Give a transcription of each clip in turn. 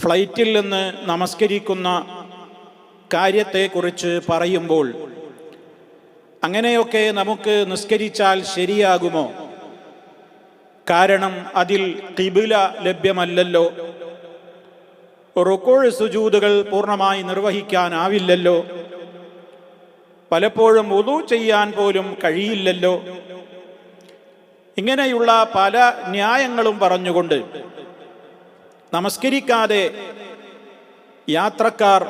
ഫ്ലൈറ്റിൽ നിന്ന് നമസ്കരിക്കുന്ന കാര്യത്തെക്കുറിച്ച് പറയുമ്പോൾ അങ്ങനെയൊക്കെ നമുക്ക് നിസ്കരിച്ചാൽ ശരിയാകുമോ? കാരണം അതിൽ ഖിബ്ല ലഭ്യമല്ലല്ലോ, റുകൂഅ് സുജൂദുകൾ പൂർണ്ണമായി നിർവഹിക്കാനാവില്ലല്ലോ, പലപ്പോഴും വുളൂ ചെയ്യാൻ പോലും കഴിയില്ലല്ലോ. ഇങ്ങനെയുള്ള പല ന്യായങ്ങളും പറഞ്ഞുകൊണ്ട് നമസ്കരിക്കാതെ യാത്രക്കാർ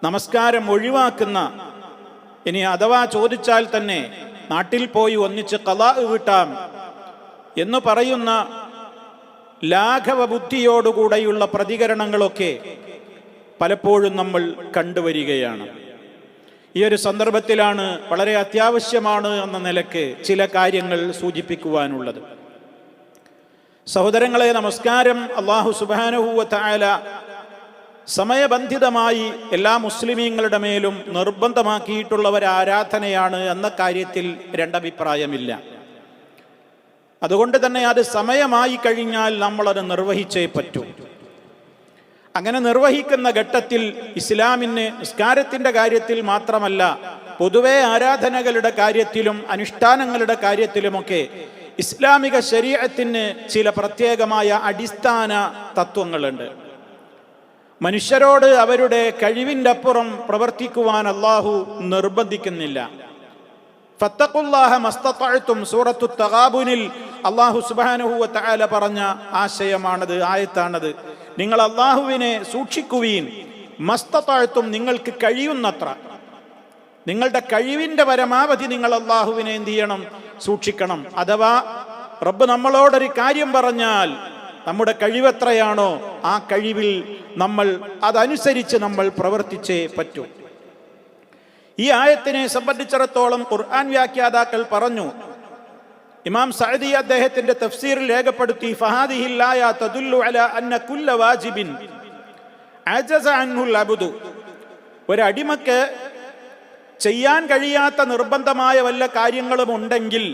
നമസ്കാരം ഒഴിവാക്കുന്ന, ഇനി അഥവാ ചോദിച്ചാൽ തന്നെ നാട്ടിൽ പോയി ഒന്നിച്ച് ഖളാ വീട്ടാം എന്ന് പറയുന്ന ലാഘവ ബുദ്ധിയോടുകൂടെയുള്ള പ്രതികരണങ്ങളൊക്കെ പലപ്പോഴും നമ്മൾ കണ്ടുവരികയാണ്. ഈ ഒരു സന്ദർഭത്തിലാണ് വളരെ അത്യാവശ്യമാണ് എന്ന നിലക്ക് ചില കാര്യങ്ങൾ സൂചിപ്പിക്കുവാനുള്ളത്. സഹോദരങ്ങളെ, നമസ്കാരം അല്ലാഹു സുബ്ഹാനഹു വ തആല സമയബന്ധിതമായി എല്ലാ മുസ്ലിമീങ്ങളുടെ മേലും നിർബന്ധമാക്കിയിട്ടുള്ള ഒരു ആരാധനയാണ് എന്ന കാര്യത്തിൽ രണ്ടഭിപ്രായമില്ല. അതുകൊണ്ട് തന്നെ അത് സമയമായി കഴിഞ്ഞാൽ നമ്മളത് നിർവഹിച്ചേ പറ്റൂ. അങ്ങനെ നിർവഹിക്കുന്ന ഘട്ടത്തിൽ ഇസ്ലാമിന് നിസ്കാരത്തിൻ്റെ കാര്യത്തിൽ മാത്രമല്ല, പൊതുവെ ആരാധനകളുടെ കാര്യത്തിലും അനുഷ്ഠാനങ്ങളുടെ കാര്യത്തിലുമൊക്കെ ഇസ്ലാമിക ശരീഅത്തിന് ചില പ്രത്യേകമായ അടിസ്ഥാന തത്വങ്ങളുണ്ട്. മനുഷ്യരോട് അവരുടെ കഴിവിൻ്റെ അപ്പുറം പ്രവർത്തിക്കുവാൻ അല്ലാഹു നിർബന്ധിക്കുന്നില്ല. ഫത്തഖുല്ലാഹ മസ്തതഅ്തും സൂറത്തു തഗാബുനിൽ അല്ലാഹു സുബ്ഹാനഹു വ തആല പറഞ്ഞ ആശയമാണത്, ആയത്താണത്. നിങ്ങൾ അല്ലാഹുവിനെ സൂക്ഷിക്കുവീൻ, മസ്തതഅ്തും നിങ്ങൾക്ക് കഴിയുന്നത്ര, നിങ്ങളുടെ കഴിവിൻ്റെ പരമാവധി നിങ്ങൾ അല്ലാഹുവിനെ എന്ത് ചെയ്യണം? സൂക്ഷിക്കണം. അഥവാ റബ്ബ് നമ്മളോടൊരു കാര്യം പറഞ്ഞാൽ നമ്മുടെ കഴിവെത്രയാണോ ആ കഴിവിൽ നമ്മൾ അതനുസരിച്ച് നമ്മൾ പ്രവർത്തിച്ചേ പറ്റൂ. ഈ ആയത്തിനെ സംബന്ധിച്ചിടത്തോളം ഖുർആൻ വ്യാഖ്യാതാക്കൾ പറഞ്ഞു, ഇമാം സഅദി അദ്ദേഹത്തിന്റെ തഫ്സീറിൽ രേഖപ്പെടുത്തി, ഫഹാദിഹിൽ ആയ തദുല്ലു അലാ അന്ന കുല്ല വാജിബിൻ അജസ അൻഹുൽ അബ്ദു, ഒരു അടിമക്ക് ചെയ്യാൻ കഴിയാത്ത നിർബന്ധമായ വല്ല കാര്യങ്ങളും ഉണ്ടെങ്കിൽ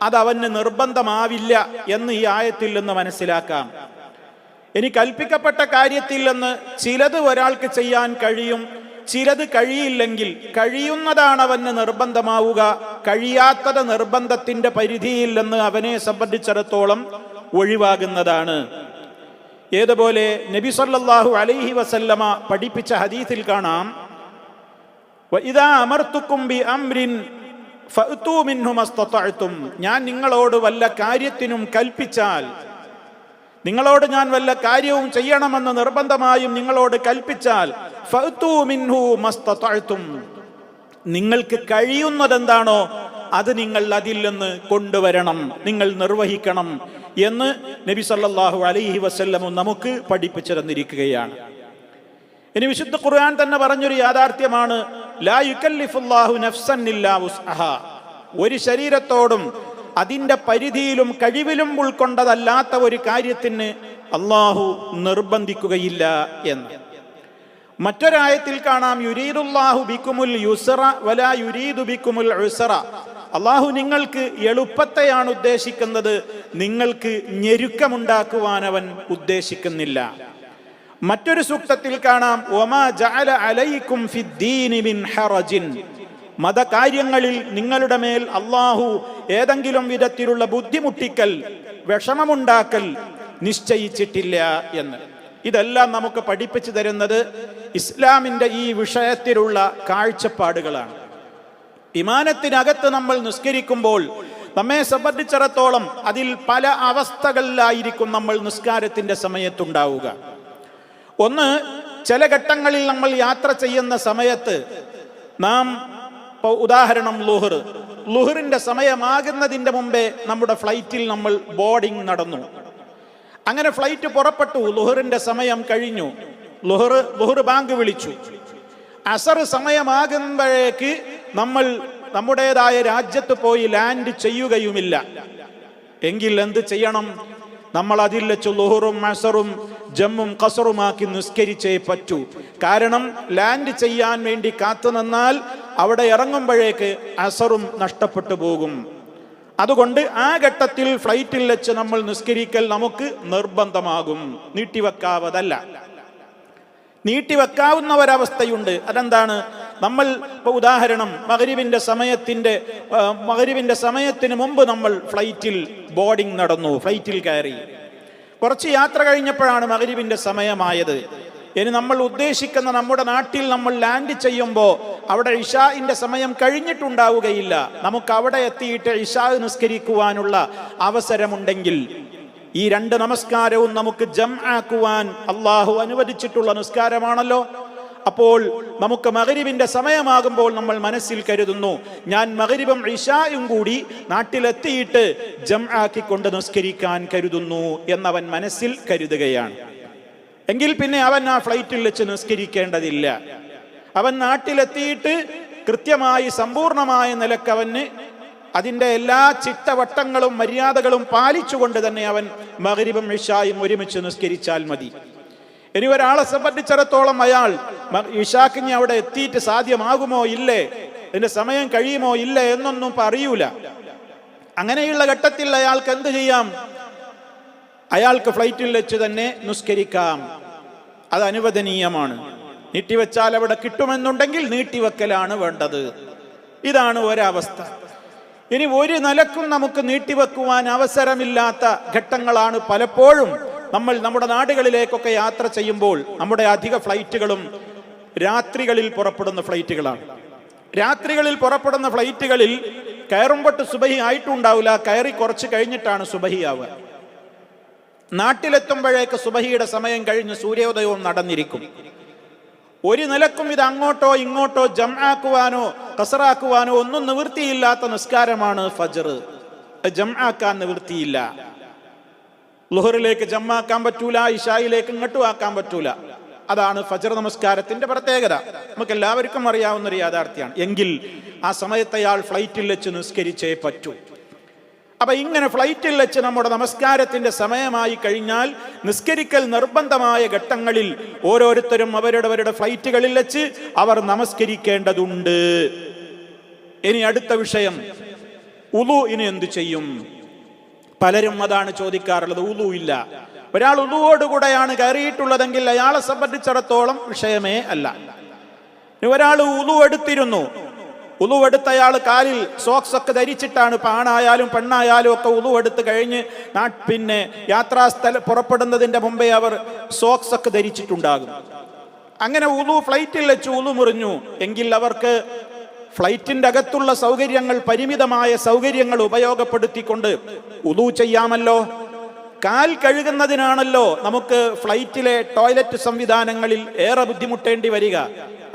അതവന് നിർബന്ധമാവില്ല എന്ന് ഈ ആയത്തിൽ നിന്ന് മനസ്സിലാക്കാം. ഇനി കൽപ്പിക്കപ്പെട്ട കാര്യത്തിൽ നിന്ന് ചിലത് ഒരാൾക്ക് ചെയ്യാൻ കഴിയും, ചിലത് കഴിയില്ലെങ്കിൽ കഴിയുന്നതാണ് അവന് നിർബന്ധമാവുക, കഴിയാത്തത് നിർബന്ധത്തിന്റെ പരിധിയിൽ നിന്ന് അവനെ സംബന്ധിച്ചിടത്തോളം ഒഴിവാകുന്നതാണ്. ഏതുപോലെ നബി സല്ലല്ലാഹു അലൈഹി വസല്ലമ പഠിപ്പിച്ച ഹദീസിൽ കാണാം, വഇദാ അമർതുകും ബി അംരിൻ ഫഅ്തു മിൻഹു മസ്തതഅ്തും, ഞാൻ നിങ്ങളോട് വല്ല കാര്യത്തിനും കൽപ്പിച്ചാൽ, നിങ്ങളോട് ഞാൻ വല്ല കാര്യവും ചെയ്യണമെന്ന് നിർബന്ധമായും നിങ്ങളോട് കൽപ്പിച്ചാൽ, ഫഅ്തു മിൻഹു മസ്തതഅ്തും, നിങ്ങൾക്ക് കഴിയുന്നതെന്താണോ അത് നിങ്ങൾ അതിൽ നിന്ന് കൊണ്ടുവരണം, നിങ്ങൾ നിർവഹിക്കണം എന്ന് നബി സല്ലല്ലാഹു അലൈഹി വസല്ലം നമുക്ക് പഠിപ്പിച്ചു തന്നിരിക്കുകയാണ്. ഇനി വിശുദ്ധ ഖുർആൻ തന്നെ പറഞ്ഞൊരു യാഥാർത്ഥ്യമാണ്, ലാ യുകല്ലിഫുല്ലാഹു നഫ്സൻ ഇല്ലാ വുസ്അഹാ, ഒരു ശരീരത്തോടും അതിൻ്റെ പരിധിയിലും കഴിവിലും ഉൾക്കൊണ്ടതല്ലാത്ത ഒരു കാര്യത്തിന് അല്ലാഹു നിർബന്ധിക്കുകയില്ല എന്ന്. മറ്റൊരായത്തിൽ കാണാം, യുരീദുല്ലാഹു ബിക്കുമുൽ യുസ്റ വലാ യുരീദു ബിക്കുമുൽ ഉസ്റ, അല്ലാഹു നിങ്ങൾക്ക് എളുപ്പത്തെയാണ് ഉദ്ദേശിക്കുന്നത്, നിങ്ങൾക്ക് ഞെരുക്കമുണ്ടാക്കുവാൻ അവൻ ഉദ്ദേശിക്കുന്നില്ല. മറ്റൊരു സൂക്തത്തിൽ കാണാം, വമാ ജഅല അലൈക്കും ഫിദ്ദീനി മിൻ ഹറജിൻ, മതകാര്യങ്ങളിൽ നിങ്ങളുടെ മേൽ അല്ലാഹു ഏതെങ്കിലും വിധത്തിലുള്ള ബുദ്ധിമുട്ടിക്കൽ, വിഷമമുണ്ടാക്കൽ നിശ്ചയിച്ചിട്ടില്ല എന്ന്. ഇതെല്ലാം നമുക്ക് പഠിപ്പിച്ചു തരുന്നത് ഇസ്ലാമിൻ്റെ ഈ വിഷയത്തിലുള്ള കാഴ്ചപ്പാടുകളാണ്. വിമാനത്തിനകത്ത് നമ്മൾ നിസ്കരിക്കുമ്പോൾ നമ്മെ സംബന്ധിച്ചിടത്തോളം അതിൽ പല അവസ്ഥകളിലായിരിക്കും നമ്മൾ നിസ്കാരത്തിൻ്റെ സമയത്തുണ്ടാവുക. ഒന്ന്, ചില ഘട്ടങ്ങളിൽ നമ്മൾ യാത്ര ചെയ്യുന്ന സമയത്ത് നാം, ഉദാഹരണം ലുഹറിന്റെ സമയമാകുന്നതിൻ്റെ മുമ്പേ നമ്മുടെ ഫ്ലൈറ്റിൽ നമ്മൾ ബോർഡിംഗ് നടന്നു. അങ്ങനെ ഫ്ലൈറ്റ് പുറപ്പെട്ടു, ലുഹറിന്റെ സമയം കഴിഞ്ഞു, ലുഹർ ബാങ്ക് വിളിച്ചു. അസർ സമയമാകുമ്പോഴേക്ക് നമ്മൾ നമ്മുടേതായ രാജ്യത്ത് പോയി ലാൻഡ് ചെയ്യുകയുമില്ല. എങ്കിൽ എന്ത് ചെയ്യണം? നമ്മൾ അതിൽ വെച്ച് ലുഹറും അസറും ജമ്മും ഖസറുമാക്കി നിസ്കരിച്ചേ പറ്റൂ. കാരണം ലാൻഡ് ചെയ്യാൻ വേണ്ടി കാത്തു നിന്നാൽ അവിടെ ഇറങ്ങുമ്പോഴേക്ക് അസറും നഷ്ടപ്പെട്ടു പോകും. അതുകൊണ്ട് ആ ഘട്ടത്തിൽ ഫ്ലൈറ്റിൽ വെച്ച് നമ്മൾ നിസ്കരിക്കൽ നമുക്ക് നിർബന്ധമാകും, നീട്ടിവെക്കാവതല്ല. നീട്ടിവെക്കാവുന്ന ഒരവസ്ഥയുണ്ട്. അതെന്താണ്? നമ്മൾ ഇപ്പോൾ ഉദാഹരണം മഗ്‌രിബിന്റെ സമയത്തിന് മുമ്പ് നമ്മൾ ഫ്ലൈറ്റിൽ ബോർഡിംഗ് നടന്നു, ഫ്ലൈറ്റിൽ കയറി. കുറച്ച് യാത്ര കഴിഞ്ഞപ്പോഴാണ് മഗ്‌രിബിന്റെ സമയമായത്. ഇനി നമ്മൾ ഉദ്ദേശിക്കുന്ന നമ്മുടെ നാട്ടിൽ നമ്മൾ ലാൻഡ് ചെയ്യുമ്പോൾ അവിടെ ഇശാഇന്റെ സമയം കഴിഞ്ഞിട്ടുണ്ടാവുകയില്ല. നമുക്ക് അവിടെ എത്തിയിട്ട് ഇശാ നിസ്കരിക്കുവാനുള്ള അവസരമുണ്ടെങ്കിൽ ഈ രണ്ട് നമസ്കാരവും നമുക്ക് ജംആക്കുവാൻ അള്ളാഹു അനുവദിച്ചിട്ടുള്ള നിസ്കാരമാണല്ലോ. അപ്പോൾ നമുക്ക് മഗ്‌രിബിന്റെ സമയമാകുമ്പോൾ നമ്മൾ മനസ്സിൽ കരുതുന്നു, ഞാൻ മഗ്‌രിബും ഇശായും കൂടി നാട്ടിലെത്തിയിട്ട് ജംആക്കിക്കൊണ്ട് നിസ്കരിക്കാൻ കരുതുന്നു എന്നവൻ മനസ്സിൽ കരുതുകയാണ്. എങ്കിൽ പിന്നെ അവൻ ആ ഫ്ലൈറ്റിൽ വെച്ച് നിസ്കരിക്കേണ്ടതില്ല. അവൻ നാട്ടിലെത്തിയിട്ട് കൃത്യമായി സമ്പൂർണമായ നിലക്ക് അവന് അതിൻ്റെ എല്ലാ ചിട്ടവട്ടങ്ങളും മര്യാദകളും പാലിച്ചുകൊണ്ട് തന്നെ അവൻ മഗ്‌രിബും ഇശായും ഒരുമിച്ച് നിസ്കരിച്ചാൽ മതി. ഇനി ഒരാളെ സംബന്ധിച്ചിടത്തോളം അയാൾ ഇശാക്ക് അവിടെ എത്തിയിട്ട് സാധ്യമാകുമോ ഇല്ലേ, ഇതിന്റെ സമയം കഴിയുമോ ഇല്ലേ എന്നൊന്നും പറയൂല. അങ്ങനെയുള്ള ഘട്ടത്തിൽ അയാൾക്ക് എന്ത് ചെയ്യാം? അയാൾക്ക് ഫ്ലൈറ്റിൽ വെച്ച് തന്നെ നിസ്കരിക്കാം. അത് അനുവദനീയമാണ്. നീട്ടിവെച്ചാൽ അവിടെ കിട്ടുമെന്നുണ്ടെങ്കിൽ നീട്ടിവെക്കലാണ് വേണ്ടത്. ഇതാണ് ഒരവസ്ഥ. ഇനി ഒരു നിലക്കും നമുക്ക് നീട്ടിവെക്കുവാൻ അവസരമില്ലാത്ത ഘട്ടങ്ങളാണ് പലപ്പോഴും നമ്മൾ നമ്മുടെ നാടുകളിലേക്കൊക്കെ യാത്ര ചെയ്യുമ്പോൾ നമ്മുടെ അധിക ഫ്ലൈറ്റുകളും രാത്രികളിൽ പുറപ്പെടുന്ന ഫ്ലൈറ്റുകളാണ്. രാത്രികളിൽ പുറപ്പെടുന്ന ഫ്ലൈറ്റുകളിൽ കയറുമ്പോട്ട് സുബഹി ആയിട്ടുണ്ടാവില്ല, കയറി കുറച്ച് കഴിഞ്ഞിട്ടാണ് സുബഹി ആവുക. നാട്ടിലെത്തുമ്പോഴേക്ക് സുബഹിയുടെ സമയം കഴിഞ്ഞ് സൂര്യോദയവും നടന്നിരിക്കും. ഒരു നിലക്കും ഇത് അങ്ങോട്ടോ ഇങ്ങോട്ടോ ജംആക്കുവാനോ ഖസറാക്കുവാനോ ഒന്നും നിവൃത്തിയില്ലാത്ത നിസ്കാരമാണ് ഫജ്ർ. ജംആക്കാൻ നിവൃത്തിയില്ല. ളുഹറിലേക്ക് ജംആക്കാൻ പറ്റൂല, ഇശായിലേക്ക് ഇങ്ങോട്ടും ആക്കാൻ പറ്റൂല. അതാണ് ഫജ്ർ നമസ്കാരത്തിന്റെ പ്രത്യേകത. നമുക്ക് എല്ലാവർക്കും അറിയാവുന്നൊരു യാഥാർത്ഥ്യമാണ്. എങ്കിൽ ആ സമയത്ത് അയാൾ ഫ്ലൈറ്റിൽ വെച്ച് നിസ്കരിച്ചേ പറ്റൂ. അപ്പൊ ഇങ്ങനെ ഫ്ലൈറ്റിൽ വെച്ച് നമ്മുടെ നമസ്കാരത്തിന്റെ സമയമായി കഴിഞ്ഞാൽ നിസ്കരിക്കൽ നിർബന്ധമായ ഘട്ടങ്ങളിൽ ഓരോരുത്തരും അവരുടെ ഫ്ലൈറ്റുകളിൽ വെച്ച് അവർ നമസ്കരിക്കേണ്ടതുണ്ട്. ഇനി അടുത്ത വിഷയം, ഉളൂഇന് എന്തു ചെയ്യും? പലരും അതാണ് ചോദിക്കാറുള്ളത്. ഉളൂ ഇല്ല. ഒരാൾ ഉളൂവോടുകൂടെയാണ് കയറിയിട്ടുള്ളതെങ്കിൽ അയാളെ സംബന്ധിച്ചിടത്തോളം വിഷയമേ അല്ല. ഒരാൾ ഉളൂ എടുത്തിരുന്നു, ഉളുവെടുത്ത അയാൾ കാലിൽ സോക്സ് ഒക്കെ ധരിച്ചിട്ടാണ്, ആണായാലും പെണ്ണായാലും ഒക്കെ ഉളുവെടുത്ത് കഴിഞ്ഞ് പിന്നെ യാത്രാസ്ഥലം പുറപ്പെടുന്നതിന്റെ മുമ്പേ അവർ സോക്സ് ഒക്കെ ധരിച്ചിട്ടുണ്ടാകും. അങ്ങനെ ഫ്ലൈറ്റിൽ വെച്ച് ഉളു മുറിഞ്ഞു എങ്കിൽ അവർക്ക് ഫ്ലൈറ്റിന്റെ അകത്തുള്ള സൗകര്യങ്ങൾ, പരിമിതമായ സൗകര്യങ്ങൾ ഉപയോഗപ്പെടുത്തിക്കൊണ്ട് ഉളു ചെയ്യാമല്ലോ. കാൽ കഴുകുന്നതിനാണല്ലോ നമുക്ക് ഫ്ലൈറ്റിലെ ടോയ്ലറ്റ് സംവിധാനങ്ങളിൽ ഏറെ ബുദ്ധിമുട്ടേണ്ടി വരിക.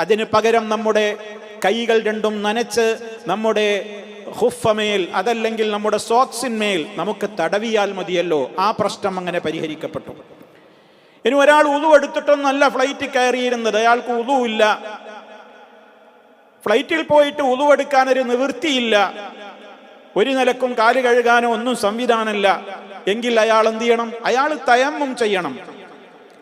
അതിന് പകരം നമ്മുടെ കൈകൾ രണ്ടും നനച്ച് നമ്മുടെ ഹുഫമേൽ അതല്ലെങ്കിൽ നമ്മുടെ സോക്സിന്മേൽ നമുക്ക് തടവിയാൽ മതിയല്ലോ. ആ പ്രശ്നം അങ്ങനെ പരിഹരിക്കപ്പെട്ടു. ഇനി ഒരാൾ ഉളു എടുത്തിട്ടൊന്നല്ല ഫ്ലൈറ്റിൽ കയറിയിരുന്നത്, അയാൾക്ക് ഉളു ഇല്ല, ഫ്ലൈറ്റിൽ പോയിട്ട് ഉളു എടുക്കാൻ ഒരു നിവൃത്തിയില്ല, ഒരു നിലക്കും കാല് കഴുകാനോ ഒന്നും സംവിധാനമില്ല. എങ്കിൽ അയാൾ എന്ത് ചെയ്യണം? അയാൾ തയമ്മും ചെയ്യണം.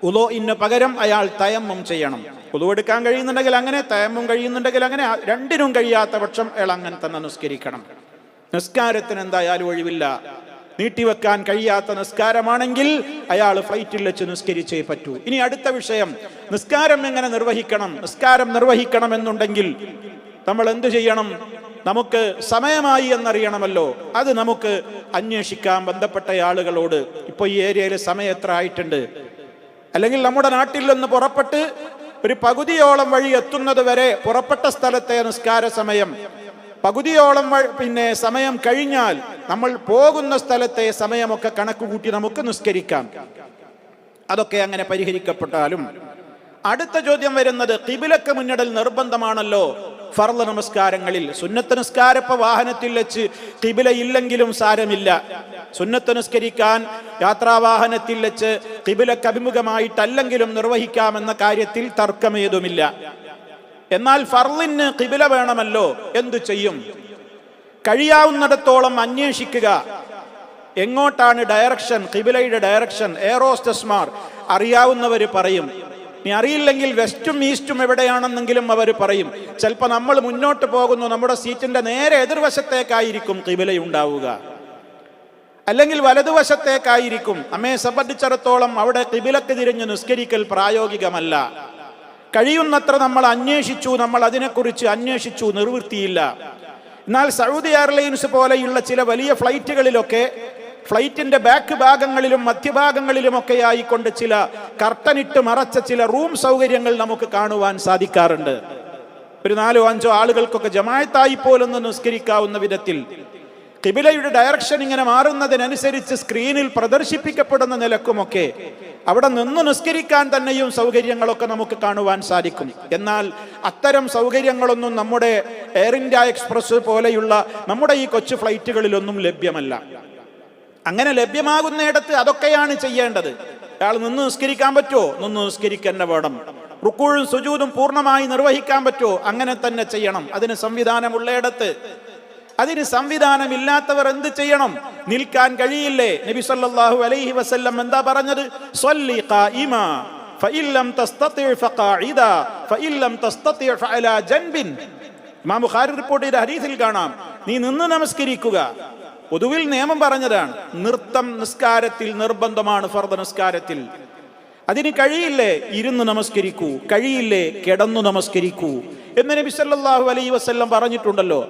ഉളൂഇന് പകരം അയാൾ തയമ്മും ചെയ്യണം. ഉളൂ എടുക്കാൻ കഴിയുന്നുണ്ടെങ്കിൽ അങ്ങനെ, തയമ്മും കഴിയുന്നുണ്ടെങ്കിൽ അങ്ങനെ. രണ്ടിനും കഴിയാത്ത പക്ഷം അയാൾ അങ്ങനെ തന്നെ നിസ്കരിക്കണം. നിസ്കാരത്തിന് എന്തായാലും ഒഴിവില്ല. നീട്ടിവെക്കാൻ കഴിയാത്ത നിസ്കാരമാണെങ്കിൽ അയാൾ ഫ്ലൈറ്റിൽ വെച്ച് നിസ്കരിച്ചേ പറ്റൂ. ഇനി അടുത്ത വിഷയം, നിസ്കാരം എങ്ങനെ നിർവഹിക്കണം? നിസ്കാരം നിർവഹിക്കണം എന്നുണ്ടെങ്കിൽ നമ്മൾ എന്തു ചെയ്യണം? നമുക്ക് സമയമായി എന്നറിയണമല്ലോ. അത് നമുക്ക് അന്വേഷിക്കാം ബന്ധപ്പെട്ട ആളുകളോട്. ഇപ്പൊ ഈ ഏരിയയിൽ സമയം എത്ര ആയിട്ടുണ്ട്, അല്ലെങ്കിൽ നമ്മുടെ നാട്ടിൽ നിന്ന് പുറപ്പെട്ട് ഒരു പകുതിയോളം വഴി എത്തുന്നത് വരെ പുറപ്പെട്ട സ്ഥലത്തെ നിസ്കാര സമയം, പകുതിയോളം പിന്നെ സമയം കഴിഞ്ഞാൽ നമ്മൾ പോകുന്ന സ്ഥലത്തെ സമയമൊക്കെ കണക്കുകൂട്ടി നമുക്ക് നിസ്കരിക്കാം. അതൊക്കെ അങ്ങനെ പരിഹരിക്കപ്പെട്ടാലും അടുത്ത ചോദ്യം വരുന്നത്, ഖിബിലക്ക് മുന്നിടൽ നിർബന്ധമാണല്ലോ ഫർള് നമസ്കാരങ്ങളിൽ. സുന്നത്ത് നിസ്കാരപ്പ വാഹനത്തിൽ വെച്ച് ഖിബില ഇല്ലെങ്കിലും സാരമില്ല. സുന്നത്ത് നിസ്കരിക്കാൻ യാത്രാവാഹനത്തിൽ വെച്ച് ഖിബിലക്ക് അഭിമുഖമായിട്ടല്ലെങ്കിലും നിർവഹിക്കാമെന്ന കാര്യത്തിൽ തർക്കമേതുമില്ല. എന്നാൽ ഫർളിന് ഖിബില വേണമല്ലോ. എന്തു ചെയ്യും? കഴിയാവുന്നിടത്തോളം അന്വേഷിക്കുക. എങ്ങോട്ടാണ് ഡയറക്ഷൻ, ഖിബിലയുടെ ഡയറക്ഷൻ. എയറോസ്റ്റസ്മാർ അറിയാവുന്നവർ പറയും. ഇനി അറിയില്ലെങ്കിൽ വെസ്റ്റും ഈസ്റ്റും എവിടെയാണെന്നെങ്കിലും അവർ പറയും. ചിലപ്പോൾ നമ്മൾ മുന്നോട്ട് പോകുന്നു, നമ്മുടെ സീറ്റിന്റെ നേരെ എതിർവശത്തേക്കായിരിക്കും ഖിബില ഉണ്ടാവുക. അല്ലെങ്കിൽ വലതുവശത്തേക്കായിരിക്കും. നമ്മെ സംബന്ധിച്ചിടത്തോളം അവിടെ ഖിബിലക്ക് തിരിഞ്ഞ് നിസ്കരിക്കൽ പ്രായോഗികമല്ല. കഴിയുന്നത്ര നമ്മൾ അന്വേഷിച്ചു, നമ്മൾ അതിനെക്കുറിച്ച് അന്വേഷിച്ചു, നിവൃത്തിയില്ല. എന്നാൽ സൗദി എയർലൈൻസ് പോലെയുള്ള ചില വലിയ ഫ്ലൈറ്റുകളിലൊക്കെ ഫ്ലൈറ്റിന്റെ ബാക്ക് ഭാഗങ്ങളിലും മധ്യഭാഗങ്ങളിലുമൊക്കെ ആയിക്കൊണ്ട് ചില കർട്ടനിട്ട് മറച്ച ചില റൂം സൗകര്യങ്ങൾ നമുക്ക് കാണുവാൻ സാധിക്കാറുണ്ട്. ഒരു 4-5 ആളുകൾക്കൊക്കെ ജമാഅത്തായി പോലൊന്ന് നിസ്കരിക്കാവുന്ന വിധത്തിൽ ഖിബിലയുടെ ഡയറക്ഷൻ ഇങ്ങനെ മാറുന്നതിനനുസരിച്ച് സ്ക്രീനിൽ പ്രദർശിപ്പിക്കപ്പെടുന്ന നിലക്കുമൊക്കെ അവിടെ നിന്ന് നിസ്കരിക്കാൻ തന്നെയും സൗകര്യങ്ങളൊക്കെ നമുക്ക് കാണുവാൻ സാധിക്കും. എന്നാൽ അത്തരം സൗകര്യങ്ങളൊന്നും നമ്മുടെ എയർ ഇന്ത്യ എക്സ്പ്രസ് പോലെയുള്ള നമ്മുടെ ഈ കൊച്ചു ഫ്ലൈറ്റുകളിലൊന്നും ലഭ്യമല്ല. അങ്ങനെ ലഭ്യമാകുന്നിടത്ത് അതൊക്കെയാണ് ചെയ്യേണ്ടത്. അയാൾ നിന്ന് നിസ്കരിക്കാൻ പറ്റുമോ? നിന്ന് നിസ്കരിക്കന്നെ വേണം. റുക്കൂഴും സുജൂദും പൂർണ്ണമായി നിർവഹിക്കാൻ പറ്റുമോ? അങ്ങനെ തന്നെ ചെയ്യണം. അതിന് സംവിധാനമുള്ളയിടത്ത്. അതിന് സംവിധാനമില്ലാത്തവർ എന്ത് ചെയ്യണം? നിൽക്കാൻ കഴിയില്ലേ? നബി സല്ലല്ലാഹു അലൈഹി വസല്ലം എന്താ പറഞ്ഞത്? സ്വല്ലി ഖായിമാ ഫഇല്ലം തസ്തതി ഫഖാഇദാ ഫഇല്ലം തസ്തതി ഫഅലാ ജൻബിൻ. ഇമാം ബുഖാരി റിപ്പോർട്ട് ചെയ്ത ഹദീസിൽ കാണാം, നീ നിന്ന് നമസ്കരിക്കുക. പൊതുവിൽ നിയമം പറഞ്ഞതാണ്, നൃത്തം നിസ്കാരത്തിൽ നിർബന്ധമാണ്, ഫർദ് നിസ്കാരത്തിൽ. അതിന് കഴിയില്ലേ? ഇരുന്ന് നമസ്കരിക്കൂ. കഴിയില്ലേ? കിടന്നു നമസ്കരിക്കൂ എന്ന് നബി സല്ലല്ലാഹു അലൈഹി വസല്ലം പറഞ്ഞിട്ടുണ്ടല്ലോ.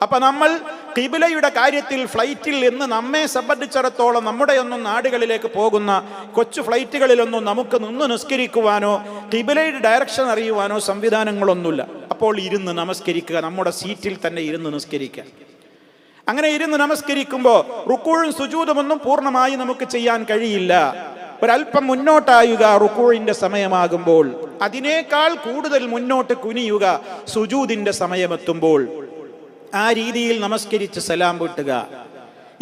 അപ്പൊ നമ്മൾ ഖിബിലയുടെ കാര്യത്തിൽ ഫ്ലൈറ്റിൽ എന്ന് നമ്മെ സംബന്ധിച്ചിടത്തോളം നമ്മുടെ ഒന്നും നാടുകളിലേക്ക് പോകുന്ന കൊച്ചു ഫ്ലൈറ്റുകളിലൊന്നും നമുക്ക് നിന്ന് നിസ്കരിക്കുവാനോ ഖിബിലയുടെ ഡയറക്ഷൻ അറിയുവാനോ സംവിധാനങ്ങളൊന്നുമില്ല. അപ്പോൾ ഇരുന്ന് നമസ്കരിക്കുക, നമ്മുടെ സീറ്റിൽ തന്നെ ഇരുന്ന് നിസ്കരിക്കുക. അങ്ങനെ ഇരുന്ന് നമസ്കരിക്കുമ്പോൾ റുക്കൂഴും സുജൂദും ഒന്നും പൂർണ്ണമായി നമുക്ക് ചെയ്യാൻ കഴിയില്ല. ഒരല്പം മുന്നോട്ടായുക റുക്കൂഴിന്റെ സമയമാകുമ്പോൾ, അതിനേക്കാൾ കൂടുതൽ മുന്നോട്ട് കുനിയുക സുജൂദിന്റെ സമയമെത്തുമ്പോൾ. ആ രീതിയിൽ നമസ്കരിച്ച് സലാം വീട്ടുക.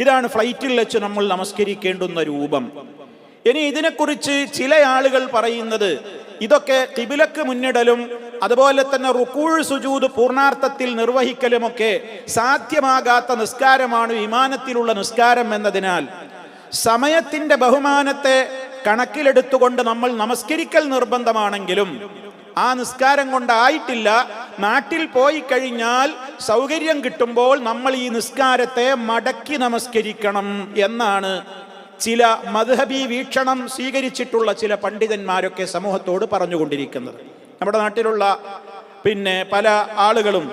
ഇതാണ് ഫ്ലൈറ്റിൽ വെച്ച് നമ്മൾ നമസ്കരിക്കേണ്ടുന്ന രൂപം. ഇനി ഇതിനെക്കുറിച്ച് ചില ആളുകൾ പറയുന്നത്, ഇതൊക്കെ ഖിബിലക്ക് മുന്നിടലും അതുപോലെ തന്നെ റുക്കൂഴ് സുജൂദ് പൂർണ്ണാർത്ഥത്തിൽ നിർവഹിക്കലുമൊക്കെ സാധ്യമാകാത്ത നിസ്കാരമാണ് വിമാനത്തിലുള്ള നിസ്കാരം എന്നതിനാൽ സമയത്തിന്റെ ബഹുമാനത്തെ കണക്കിലെടുത്തുകൊണ്ട് നമ്മൾ നമസ്കരിക്കൽ നിർബന്ധമാണെങ്കിലും ആ നിസ്കാരം കൊണ്ടായിട്ടില്ല. നാട്ടിൽ പോയി കഴിഞ്ഞാൽ സൗകര്യം കിട്ടുമ്പോൾ നമ്മൾ ഈ നിസ്കാരത്തെ മടക്കി നമസ്കരിക്കണം എന്നാണ് ചില മദ്ഹബി വീക്ഷണം സ്വീകരിച്ചിട്ടുള്ള ചില പണ്ഡിതന്മാരൊക്കെ സമൂഹത്തോട് പറഞ്ഞുകൊണ്ടിരിക്കുന്നത്. നമ്മുടെ നാട്ടിലുള്ള പല ആളുകളും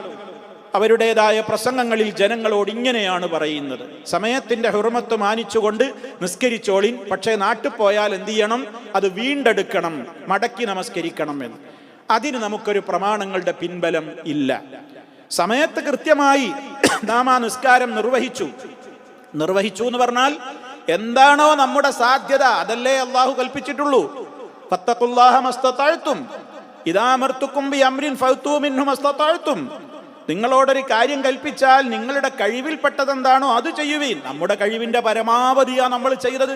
അവരുടേതായ പ്രസംഗങ്ങളിൽ ജനങ്ങളോട് ഇങ്ങനെയാണ് പറയുന്നത്: സമയത്തിന്റെ ഹുർമത്ത് മാനിച്ചുകൊണ്ട് നിസ്കരിച്ചോളിൻ, പക്ഷേ നാട്ടിൽ പോയാൽ എന്ത് ചെയ്യണം? അത് വീണ്ടെടുക്കണം, മടക്കി നമസ്കരിക്കണം എന്ന്. അതിന് നമുക്കൊരു പ്രമാണങ്ങളുടെ പിൻബലം ഇല്ല. സമയത്ത് കൃത്യമായി നാം ആ നിസ്കാരം നിർവഹിച്ചു എന്ന് പറഞ്ഞാൽ എന്താണോ നമ്മുടെ സാധ്യത അതല്ലേ അള്ളാഹു കൽപ്പിച്ചിട്ടുള്ളൂ. ഫത്തഖുല്ലാഹ മസ്തതഅ്തും ഇദാ അമർതുകും ബിഅംരിൻ ഫഅ്തു മിൻഹു മസ്തതഅ്തും. നിങ്ങളോടൊരു കാര്യം കൽപ്പിച്ചാൽ നിങ്ങളുടെ കഴിവിൽപ്പെട്ടത് എന്താണോ അത് ചെയ്യുവീൻ. നമ്മുടെ കഴിവിന്റെ പരമാവധിയാണ് നമ്മൾ ചെയ്തത്.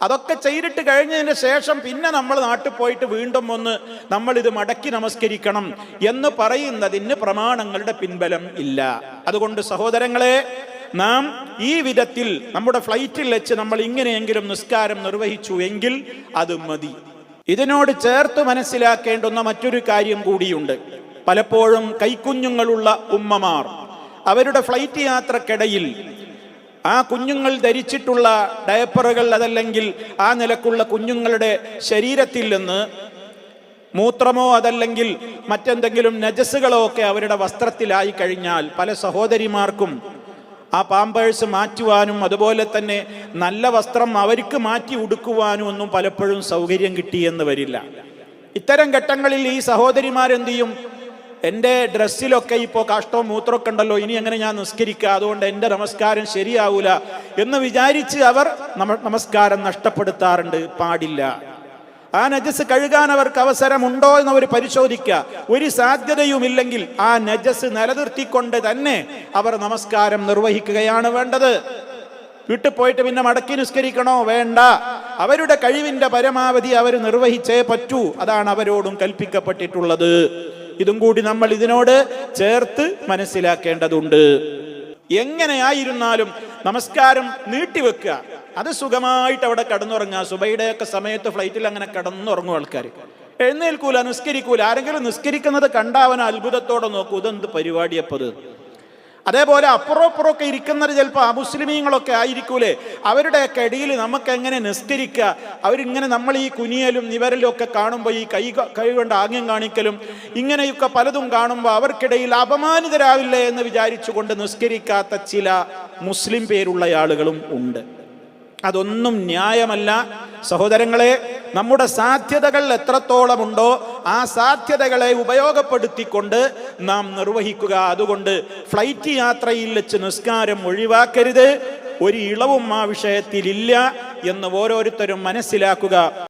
അതൊക്കെ ചെയ്തിട്ട് കഴിഞ്ഞതിന് ശേഷം പിന്നെ നമ്മൾ നാട്ടിൽ പോയിട്ട് വീണ്ടും ഒന്ന് നമ്മൾ ഇത് മടക്കി നമസ്കരിക്കണം എന്ന് പറയുന്നതിന് പ്രമാണങ്ങളുടെ പിൻബലം ഇല്ല. അതുകൊണ്ട് സഹോദരങ്ങളെ, നാം ഈ വിധത്തിൽ നമ്മുടെ ഫ്ലൈറ്റിൽ വെച്ച് നമ്മൾ ഇങ്ങനെയെങ്കിലും നിസ്കാരം നിർവഹിച്ചു എങ്കിൽ അത് മതി. ഇതിനോട് ചേർത്ത് മനസ്സിലാക്കേണ്ടുന്ന മറ്റൊരു കാര്യം കൂടിയുണ്ട്. പലപ്പോഴും കൈക്കുഞ്ഞുങ്ങളുള്ള ഉമ്മമാർ അവരുടെ ഫ്ലൈറ്റ് യാത്രക്കിടയിൽ ആ കുഞ്ഞുങ്ങൾ ധരിച്ചിട്ടുള്ള ഡയപ്പറുകൾ അതല്ലെങ്കിൽ ആ നിലക്കുള്ള കുഞ്ഞുങ്ങളുടെ ശരീരത്തിൽ നിന്ന് മൂത്രമോ അതല്ലെങ്കിൽ മറ്റെന്തെങ്കിലും നജസ്സുകളോ ഒക്കെ അവരുടെ വസ്ത്രത്തിലായി കഴിഞ്ഞാൽ പല സഹോദരിമാർക്കും ആ പാമ്പേഴ്സ് മാറ്റുവാനും അതുപോലെ തന്നെ നല്ല വസ്ത്രം അവർക്ക് മാറ്റി ഉടുക്കുവാനും ഒന്നും പലപ്പോഴും സൗകര്യം കിട്ടിയെന്ന് വരില്ല. ഇത്തരം ഘട്ടങ്ങളിൽ ഈ സഹോദരിമാരെന്ത് ചെയ്യും? എൻ്റെ ഡ്രസ്സിലൊക്കെ ഇപ്പോൾ കാഷ്ടവും മൂത്രമൊക്കെ ഉണ്ടല്ലോ, ഇനി എങ്ങനെ ഞാൻ നിസ്കരിക്കുക, അതുകൊണ്ട് എൻ്റെ നമസ്കാരം ശരിയാവൂല എന്ന് വിചാരിച്ച് അവർ നമസ്കാരം നഷ്ടപ്പെടുത്താറുണ്ട്. പാടില്ല. ആ നജസ് കഴുകാൻ അവർക്ക് അവസരമുണ്ടോ എന്നവർ പരിശോധിക്കുക. ഒരു സാധ്യതയുമില്ലെങ്കിൽ ആ നജസ് നിലനിർത്തിക്കൊണ്ട് തന്നെ അവർ നമസ്കാരം നിർവഹിക്കുകയാണ് വേണ്ടത്. വീട്ടിൽ പോയിട്ട് പിന്നെ മടക്കി നിസ്കരിക്കണോ? വേണ്ട. അവരുടെ കഴിവിന്റെ പരമാവധി അവർ നിർവഹിച്ചേ പറ്റൂ. അതാണ് അവരോടും കൽപ്പിക്കപ്പെട്ടിട്ടുള്ളത്. ഇതും കൂടി നമ്മൾ ഇതിനോട് ചേർത്ത് മനസ്സിലാക്കേണ്ടതുണ്ട്. എങ്ങനെയായിരുന്നാലും നമസ്കാരം നീട്ടിവെക്കുക, അത് സുഖമായിട്ട് അവിടെ കടന്നുറങ്ങുക. സുബൈയുടെയൊക്കെ സമയത്ത് ഫ്ലൈറ്റിൽ അങ്ങനെ കടന്നുറങ്ങും ആൾക്കാർ. എഴുന്നേൽക്കൂല, നിസ്കരിക്കൂല. ആരെങ്കിലും നിസ്കരിക്കുന്നത് കണ്ടാവൻ അത്ഭുതത്തോടെ നോക്കൂ, ഇതെന്ത് പരിപാടിയപ്പത്. അതേപോലെ അപ്പുറമൊക്കെ ഇരിക്കുന്നത് ചിലപ്പോൾ അമുസ്ലിമീങ്ങളൊക്കെ ആയിരിക്കൂലേ, അവരുടെയൊക്കെ ഇടയിൽ നമുക്ക് എങ്ങനെ നിസ്കരിക്കുക? അവരിങ്ങനെ നമ്മൾ ഈ കുനിയലും നിവരലും ഒക്കെ കാണുമ്പോൾ ഈ കൈ കൊണ്ട് ആംഗ്യം കാണിക്കലും ഇങ്ങനെയൊക്കെ പലതും കാണുമ്പോൾ അവർക്കിടയിൽ അപമാനിതരാവില്ലേ എന്ന് വിചാരിച്ചുകൊണ്ട് നിസ്കരിക്കാത്ത ചില മുസ്ലിം പേരുള്ള ആളുകളും ഉണ്ട്. അതൊന്നും ന്യായമല്ല സഹോദരങ്ങളെ. നമ്മുടെ സാധ്യതകൾ എത്രത്തോളമുണ്ടോ ആ സാധ്യതകളെ ഉപയോഗപ്പെടുത്തിക്കൊണ്ട് നാം നിർവഹിക്കുക. അതുകൊണ്ട് ഫ്ലൈറ്റ് യാത്രയിൽ വെച്ച് നിസ്കാരം ഒഴിവാക്കരുത്. ഒരു ഇളവും ആ വിഷയത്തിലില്ല എന്ന് ഓരോരുത്തരും മനസ്സിലാക്കുക.